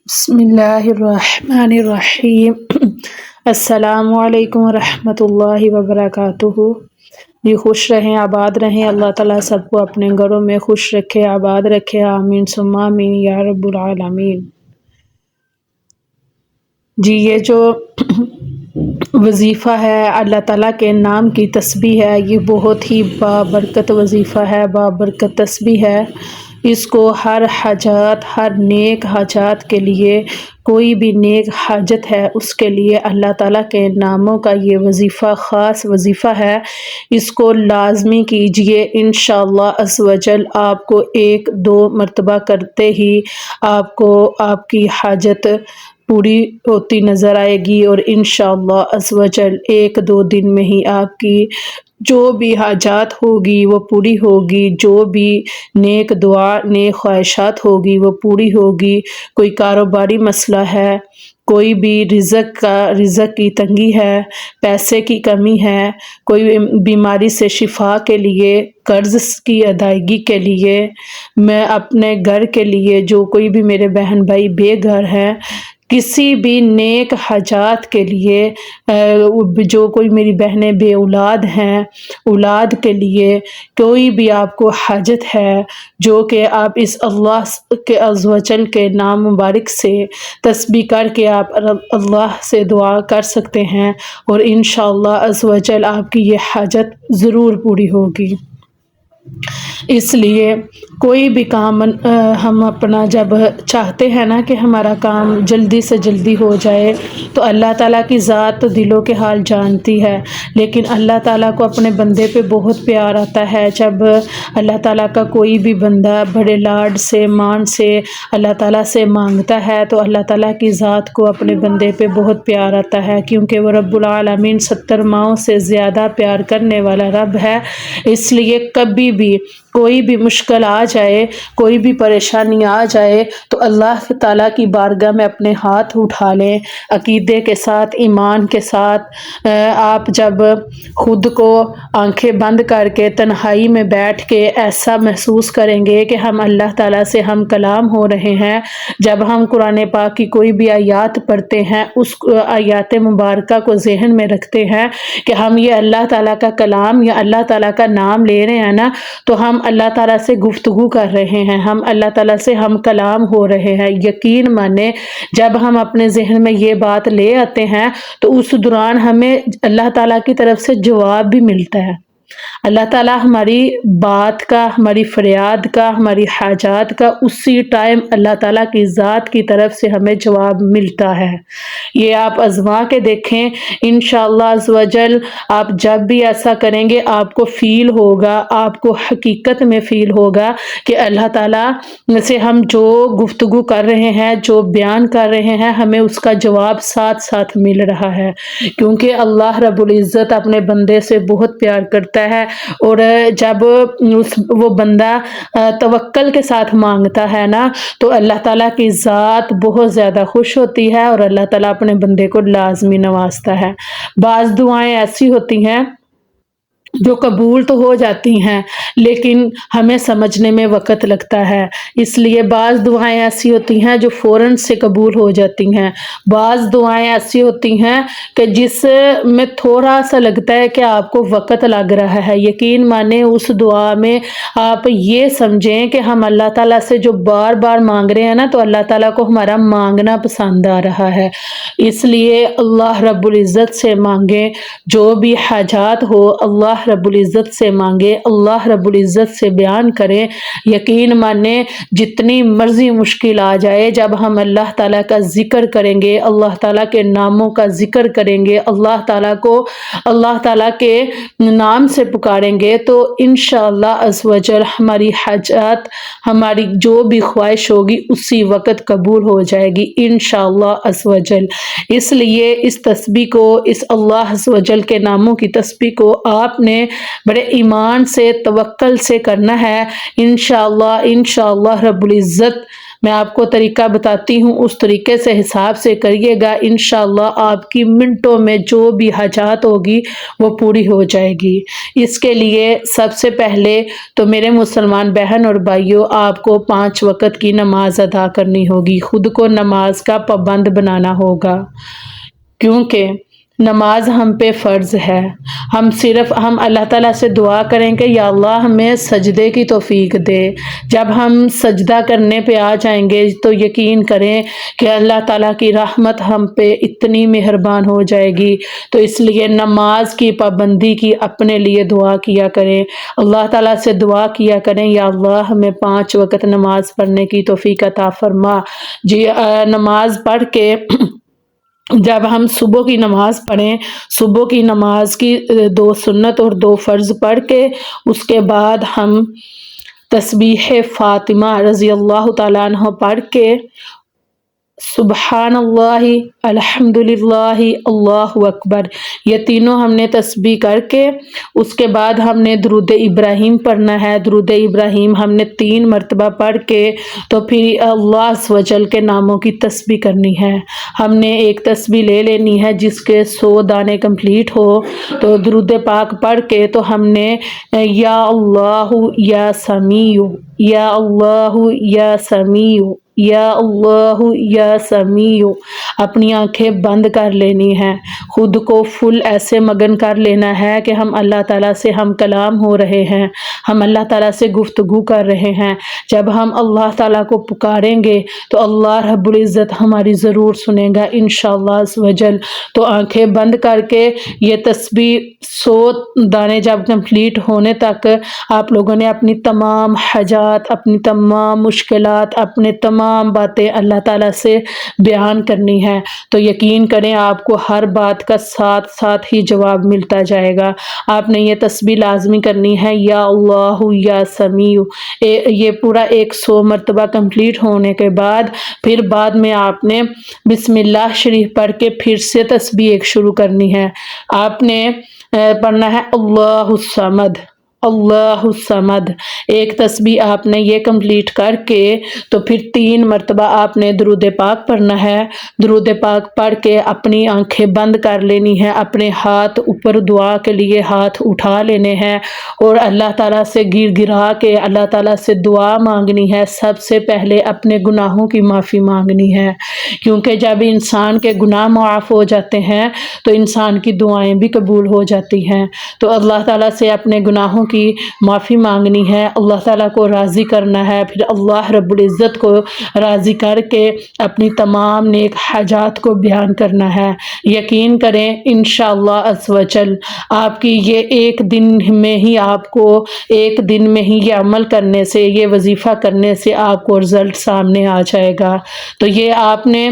بسم اللہ الرحمن الرحیم السلام علیکم ورحمۃ اللہ وبرکاتہ۔ جی خوش رہیں، آباد رہیں، اللہ تعالیٰ سب کو اپنے گھروں میں خوش رکھے، آباد رکھے، آمین ثم آمین یا رب العالمین۔ جی یہ جو وظیفہ ہے اللہ تعالیٰ کے نام کی تسبیح ہے، یہ بہت ہی بابرکت وظیفہ ہے، بابرکت تسبیح ہے۔ اس کو ہر حاجات، ہر نیک حاجات کے لیے، کوئی بھی نیک حاجت ہے اس کے لیے اللہ تعالیٰ کے ناموں کا یہ وظیفہ خاص وظیفہ ہے۔ اس کو لازمی کیجئے، انشاءاللہ عز و جل آپ کو 1-2 مرتبہ کرتے ہی آپ کو آپ کی حاجت پوری ہوتی نظر آئے گی، اور انشاءاللہ عز و جل 1-2 دن میں ہی آپ کی جو بھی حاجات ہوگی وہ پوری ہوگی، جو بھی نیک دعا، نیک خواہشات ہوگی وہ پوری ہوگی۔ کوئی کاروباری مسئلہ ہے، کوئی بھی رزق کی تنگی ہے، پیسے کی کمی ہے، کوئی بیماری سے شفا کے لیے، قرض کی ادائیگی کے لیے، میں اپنے گھر کے لیے، جو کوئی بھی میرے بہن بھائی بے گھر ہیں، کسی بھی نیک حاجات کے لیے، جو کوئی میری بہنیں بے اولاد ہیں، اولاد کے لیے، کوئی بھی آپ کو حاجت ہے جو کہ آپ اس اللہ کے عز و جل کے نام مبارک سے تسبیح کر کے آپ اللہ سے دعا کر سکتے ہیں، اور انشاءاللہ عز و جل آپ کی یہ حاجت ضرور پوری ہوگی۔ اس لیے کوئی بھی کام ہم اپنا جب چاہتے ہیں نا کہ ہمارا کام جلدی سے جلدی ہو جائے، تو اللہ تعالیٰ کی ذات تو دلوں کے حال جانتی ہے، لیکن اللہ تعالیٰ کو اپنے بندے پہ بہت پیار آتا ہے۔ جب اللہ تعالیٰ کا کوئی بھی بندہ بڑے لاڈ سے، مان سے اللہ تعالیٰ سے مانگتا ہے، تو اللہ تعالیٰ کی ذات کو اپنے بندے پہ بہت پیار آتا ہے، کیونکہ وہ رب العالمین 70 ماؤں سے زیادہ پیار کرنے والا رب ہے۔ اس لیے کبھی بھی کوئی بھی مشکل آ جائے، کوئی بھی پریشانی آ جائے، تو اللہ تعالیٰ کی بارگاہ میں اپنے ہاتھ اٹھا لیں، عقیدے کے ساتھ، ایمان کے ساتھ۔ آپ جب خود کو آنکھیں بند کر کے تنہائی میں بیٹھ کے ایسا محسوس کریں گے کہ ہم اللہ تعالیٰ سے ہم کلام ہو رہے ہیں، جب ہم قرآن پاک کی کوئی بھی آیات پڑھتے ہیں، اس آیات مبارکہ کو ذہن میں رکھتے ہیں کہ ہم یہ اللہ تعالیٰ کا کلام یا اللہ تعالیٰ کا نام لے رہے ہیں نا، تو ہم اللہ تعالیٰ سے گفتگو کر رہے ہیں، ہم اللہ تعالیٰ سے ہم کلام ہو رہے ہیں۔ یقین مانیں، جب ہم اپنے ذہن میں یہ بات لے آتے ہیں تو اس دوران ہمیں اللہ تعالیٰ کی طرف سے جواب بھی ملتا ہے۔ اللہ تعالیٰ ہماری بات کا، ہماری فریاد کا، ہماری حاجات کا اسی ٹائم اللہ تعالیٰ کی ذات کی طرف سے ہمیں جواب ملتا ہے۔ یہ آپ آزما کے دیکھیں، انشاءاللہ عز و جل آپ جب بھی ایسا کریں گے آپ کو فیل ہوگا، آپ کو حقیقت میں فیل ہوگا کہ اللہ تعالیٰ سے ہم جو گفتگو کر رہے ہیں، جو بیان کر رہے ہیں، ہمیں اس کا جواب ساتھ ساتھ مل رہا ہے، کیونکہ اللہ رب العزت اپنے بندے سے بہت پیار کرتا ہے، اور جب وہ بندہ توکل کے ساتھ مانگتا ہے نا، تو اللہ تعالیٰ کی ذات بہت زیادہ خوش ہوتی ہے، اور اللہ تعالیٰ اپنے بندے کو لازمی نوازتا ہے۔ بعض دعائیں ایسی ہوتی ہیں جو قبول تو ہو جاتی ہیں، لیکن ہمیں سمجھنے میں وقت لگتا ہے۔ اس لیے بعض دعائیں ایسی ہوتی ہیں جو فوراً سے قبول ہو جاتی ہیں، بعض دعائیں ایسی ہوتی ہیں کہ جس میں تھوڑا سا لگتا ہے کہ آپ کو وقت لگ رہا ہے۔ یقین مانیں، اس دعا میں آپ یہ سمجھیں کہ ہم اللہ تعالیٰ سے جو بار بار مانگ رہے ہیں نا، تو اللہ تعالیٰ کو ہمارا مانگنا پسند آ رہا ہے۔ اس لیے اللہ رب العزت سے مانگیں، جو بھی حاجات ہو اللہ رب العزت سے مانگے، اللہ رب العزت سے بیان کریں۔ یقین مانیں، جتنی مرضی مشکل آ جائے، جب ہم اللہ تعالیٰ کا ذکر کریں گے، اللہ تعالیٰ کے ناموں کا ذکر کریں گے، اللہ تعالیٰ کو اللہ تعالیٰ کے نام سے پکاریں گے، تو انشاءاللہ عز و جل ہماری حاجات، ہماری جو بھی خواہش ہوگی اسی وقت قبول ہو جائے گی انشاءاللہ عز و جل۔ اس لیے اس تسبیح کو، اس اللہ عز و جل کے ناموں کی تسبیح کو آپ نے بڑے ایمان سے، توکل سے کرنا ہے۔ انشاءاللہ رب العزت میں آپ کو طریقہ بتاتی ہوں، اس طریقے سے حساب سے کریے گا، انشاءاللہ آپ کی منٹوں میں جو بھی حاجات ہوگی وہ پوری ہو جائے گی۔ اس کے لیے سب سے پہلے تو میرے مسلمان بہن اور بھائیوں، آپ کو 5 وقت کی نماز ادا کرنی ہوگی، خود کو نماز کا پابند بنانا ہوگا، کیونکہ نماز ہم پہ فرض ہے۔ ہم اللہ تعالیٰ سے دعا کریں کہ یا اللہ ہمیں سجدے کی توفیق دے۔ جب ہم سجدہ کرنے پہ آ جائیں گے تو یقین کریں کہ اللہ تعالیٰ کی رحمت ہم پہ اتنی مہربان ہو جائے گی۔ تو اس لیے نماز کی پابندی کی اپنے لیے دعا کیا کریں، اللہ تعالیٰ سے دعا کیا کریں یا اللہ ہمیں 5 وقت نماز پڑھنے کی توفیق عطا فرما۔ جی نماز پڑھ کے جب ہم صبح کی نماز پڑھیں، صبح کی نماز کی 2 سنت اور 2 فرض پڑھ کے اس کے بعد ہم تسبیح فاطمہ رضی اللہ تعالیٰ عنہ پڑھ کے سبحان اللہ، الحمدللہ، اللہ اکبر، یہ تینوں ہم نے تسبیح کر کے اس کے بعد ہم نے درود ابراہیم پڑھنا ہے۔ درود ابراہیم ہم نے 3 مرتبہ پڑھ کے تو پھر اللہ عز و جل کے ناموں کی تسبیح کرنی ہے۔ ہم نے ایک تسبیح لے لینی ہے جس کے 100 دانے کمپلیٹ ہو، تو درود پاک پڑھ کے تو ہم نے یا اللہ یا سمیع، یا اللہ یا سمیع، یا اللہ یا سمیع، اپنی آنکھیں بند کر لینی ہے، خود کو فل ایسے مگن کر لینا ہے کہ ہم اللہ تعالیٰ سے ہم کلام ہو رہے ہیں، ہم اللہ تعالیٰ سے گفتگو کر رہے ہیں۔ جب ہم اللہ تعالیٰ کو پکاریں گے تو اللہ رب العزت ہماری ضرور سنے گا انشاءاللہ عز و جل۔ تو آنکھیں بند کر کے یہ تسبیح 100 دانے جب کمپلیٹ ہونے تک آپ لوگوں نے اپنی تمام حاجات، اپنی تمام مشکلات، اپنے تمام باتیں اللہ تعالیٰ سے بیان کرنی ہے، تو یقین کریں آپ کو ہر بات کا ساتھ ساتھ ہی جواب ملتا جائے گا۔ آپ نے یہ تسبیح لازمی کرنی ہے، یا اللہ یا سمیع، یہ پورا 100 مرتبہ کمپلیٹ ہونے کے بعد پھر بعد میں آپ نے بسم اللہ شریف پڑھ کے پھر سے تسبیح ایک شروع کرنی ہے۔ آپ نے پڑھنا ہے اللہ الصمد، اللہ الصمد، ایک تسبیح آپ نے یہ کمپلیٹ کر کے تو پھر 3 مرتبہ آپ نے درود پاک پڑھنا ہے۔ درود پاک پڑھ کے اپنی آنکھیں بند کر لینی ہے، اپنے ہاتھ اوپر دعا کے لیے ہاتھ اٹھا لینے ہیں اور اللہ تعالیٰ سے گر گرا کے اللہ تعالیٰ سے دعا مانگنی ہے۔ سب سے پہلے اپنے گناہوں کی معافی مانگنی ہے، کیونکہ جب انسان کے گناہ معاف ہو جاتے ہیں تو انسان کی دعائیں بھی قبول ہو جاتی ہیں۔ تو اللہ تعالیٰ سے اپنے گناہوں کی معافی مانگنی ہے، اللہ تعالیٰ کو راضی کرنا ہے، پھر اللہ رب العزت کو راضی کر کے اپنی تمام نیک حاجات کو بیان کرنا ہے۔ یقین کریں انشاءاللہ عز و جل آپ کی یہ ایک دن میں ہی، آپ کو ایک دن میں ہی یہ عمل کرنے سے، یہ وظیفہ کرنے سے آپ کو رزلٹ سامنے آ جائے گا۔ تو یہ آپ نے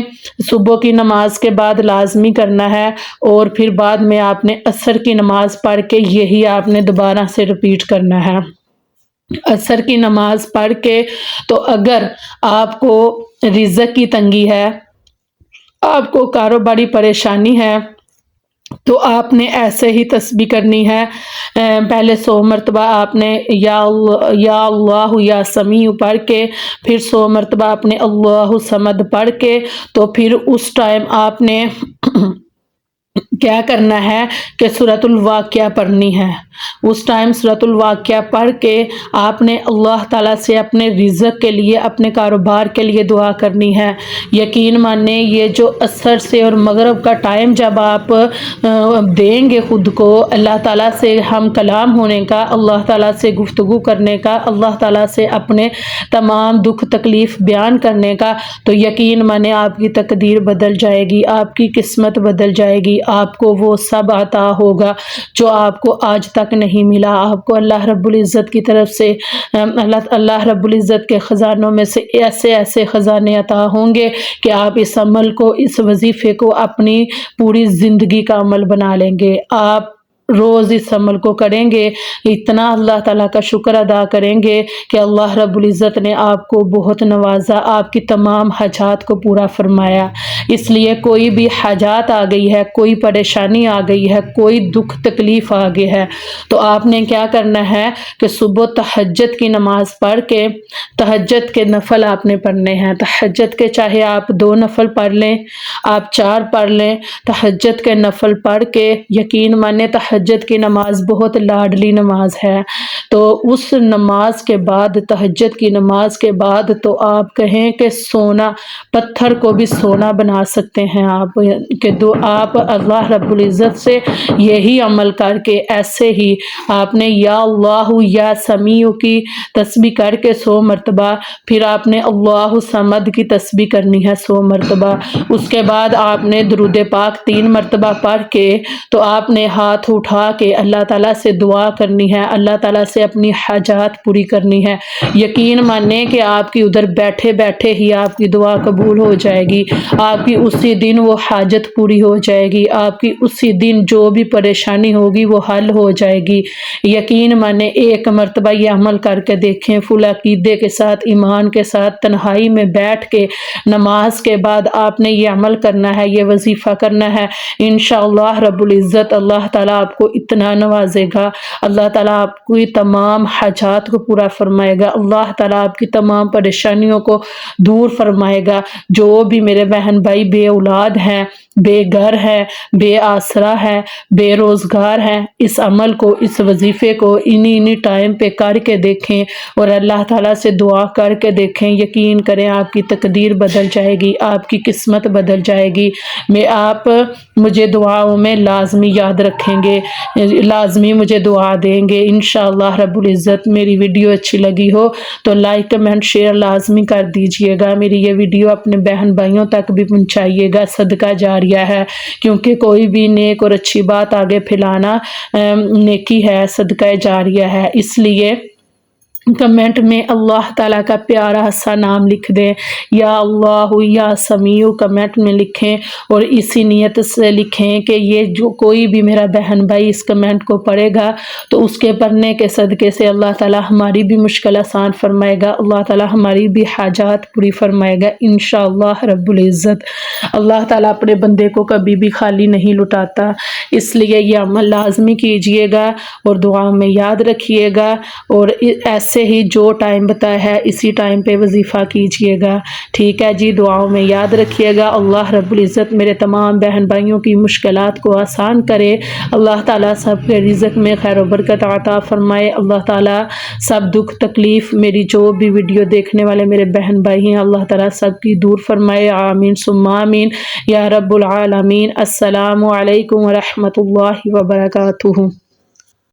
صبح کی نماز کے بعد لازمی کرنا ہے، اور پھر بعد میں آپ نے عصر کی نماز پڑھ کے یہی آپ نے دوبارہ سے ریپیٹ کرنا ہے۔ عصر کی نماز پڑھ کے تو اگر آپ کو رزق کی تنگی ہے، آپ کو کاروباری پریشانی ہے، تو آپ نے ایسے ہی تسبیح کرنی ہے۔ پہلے 100 مرتبہ آپ نے یا اللہ یا سمیع پڑھ کے پھر 100 مرتبہ آپ نے اللہ صمد پڑھ کے تو پھر اس ٹائم آپ نے کیا کرنا ہے کہ سورۃ الواقعہ پڑھنی ہے۔ اس ٹائم سورۃ الواقعہ پڑھ کے آپ نے اللہ تعالیٰ سے اپنے رزق کے لیے، اپنے کاروبار کے لیے دعا کرنی ہے۔ یقین مانیں یہ جو عصر سے اور مغرب کا ٹائم جب آپ دیں گے خود کو اللہ تعالیٰ سے ہم کلام ہونے کا، اللہ تعالیٰ سے گفتگو کرنے کا، اللہ تعالیٰ سے اپنے تمام دکھ تکلیف بیان کرنے کا، تو یقین مانیں آپ کی تقدیر بدل جائے گی، آپ کی قسمت بدل جائے گی، آپ کو وہ سب عطا ہوگا جو آپ کو آج تک نہیں ملا۔ آپ کو اللہ رب العزت کی طرف سے اللہ رب العزت کے خزانوں میں سے ایسے ایسے خزانے عطا ہوں گے کہ آپ اس عمل کو، اس وظیفے کو اپنی پوری زندگی کا عمل بنا لیں گے۔ آپ روز اس عمل کو کریں گے، اتنا اللہ تعالیٰ کا شکر ادا کریں گے کہ اللہ رب العزت نے آپ کو بہت نوازا، آپ کی تمام حاجات کو پورا فرمایا۔ اس لیے کوئی بھی حاجات آ گئی ہے، کوئی پریشانی آ گئی ہے، کوئی دکھ تکلیف آ گئی ہے، تو آپ نے کیا کرنا ہے کہ صبح تہجد کی نماز پڑھ کے تہجد کے نفل آپ نے پڑھنے ہیں۔ تہجد کے چاہے آپ 2 نفل پڑھ لیں، آپ 4 پڑھ لیں، تہجد کے نفل پڑھ کے یقین مانیں تہجد کی نماز بہت لاڈلی نماز ہے، تو اس نماز کے بعد تہجد کی نماز کے بعد تو آپ کہیں کہ سونا، پتھر کو بھی سونا بنا سکتے ہیں آپ، کہ آپ اللہ رب العزت سے یہی عمل کر کے ایسے ہی آپ نے یا اللہ یا سمیع کی تسبیح کر کے 100 مرتبہ، پھر آپ نے اللہ صمد کی تسبیح کرنی ہے 100 مرتبہ، اس کے بعد آپ نے درود پاک 3 مرتبہ پڑھ کے تو آپ نے ہاتھ اٹھا کے اللہ تعالیٰ سے دعا کرنی ہے، اللہ تعالیٰ سے اپنی حاجات پوری کرنی ہے۔ یقین مانیں کہ آپ کی ادھر بیٹھے بیٹھے ہی آپ کی دعا قبول ہو جائے گی، آپ کی اسی دن وہ حاجت پوری ہو جائے گی، آپ کی اسی دن جو بھی پریشانی ہوگی وہ حل ہو جائے گی۔ یقین مانیں 1 مرتبہ یہ عمل کر کے دیکھیں، فل عقیدے کے ساتھ، ایمان کے ساتھ، تنہائی میں بیٹھ کے نماز کے بعد آپ نے یہ عمل کرنا ہے، یہ وظیفہ کرنا ہے، انشاءاللہ رب العزت اللہ تعالیٰ آپ کو اتنا نوازے گا، اللہ تعالیٰ آپ کی تمام حاجات کو پورا فرمائے گا، اللہ تعالیٰ آپ کی تمام پریشانیوں کو دور فرمائے گا۔ جو بھی میرے بہن بھائی بے اولاد ہیں، بے گھر ہے، بے آسرا ہے، بے روزگار ہے، اس عمل کو، اس وظیفے کو انہی ٹائم پہ کر کے دیکھیں اور اللہ تعالیٰ سے دعا کر کے دیکھیں، یقین کریں آپ کی تقدیر بدل جائے گی، آپ کی قسمت بدل جائے گی۔ آپ مجھے دعاؤں میں لازمی یاد رکھیں گے، لازمی مجھے دعا دیں گے انشاءاللہ رب العزت۔ میری ویڈیو اچھی لگی ہو تو لائک کمنٹ شیئر لازمی کر دیجئے گا، میری یہ ویڈیو اپنے بہن بھائیوں تک بھی پہنچائیے گا، صدقہ جاریہ ہے، کیونکہ کوئی بھی نیک اور اچھی بات آگے پھیلانا نیکی ہے، صدقہ جاریہ ہے، اس لیے کمنٹ میں اللہ تعالیٰ کا پیارا سا نام لکھ دیں، یا اللہ یا سمیع کمنٹ میں لکھیں، اور اسی نیت سے لکھیں کہ یہ جو کوئی بھی میرا بہن بھائی اس کمنٹ کو پڑھے گا تو اس کے پڑھنے کے صدقے سے اللہ تعالیٰ ہماری بھی مشکل آسان فرمائے گا، اللہ تعالیٰ ہماری بھی حاجات پوری فرمائے گا انشاءاللہ رب العزت۔ اللہ تعالیٰ اپنے بندے کو کبھی بھی خالی نہیں لٹاتا، اس لیے یہ عمل لازمی کیجئے گا اور دعا میں یاد رکھیے گا، اور ایسے ہی جو ٹائم بتایا ہے اسی ٹائم پہ وظیفہ کیجئے گا، ٹھیک ہے جی، دعاؤں میں یاد رکھیے گا۔ اللہ رب العزت میرے تمام بہن بھائیوں کی مشکلات کو آسان کرے، اللہ تعالیٰ سب کے رزق میں خیر و برکت عطا فرمائے، اللہ تعالیٰ سب دکھ تکلیف میری جو بھی ویڈیو دیکھنے والے میرے بہن بھائی ہیں اللہ تعالیٰ سب کی دور فرمائے، آمین ثم آمین یا رب العالمین۔ السلام علیکم ورحمۃ اللہ وبرکاتہ۔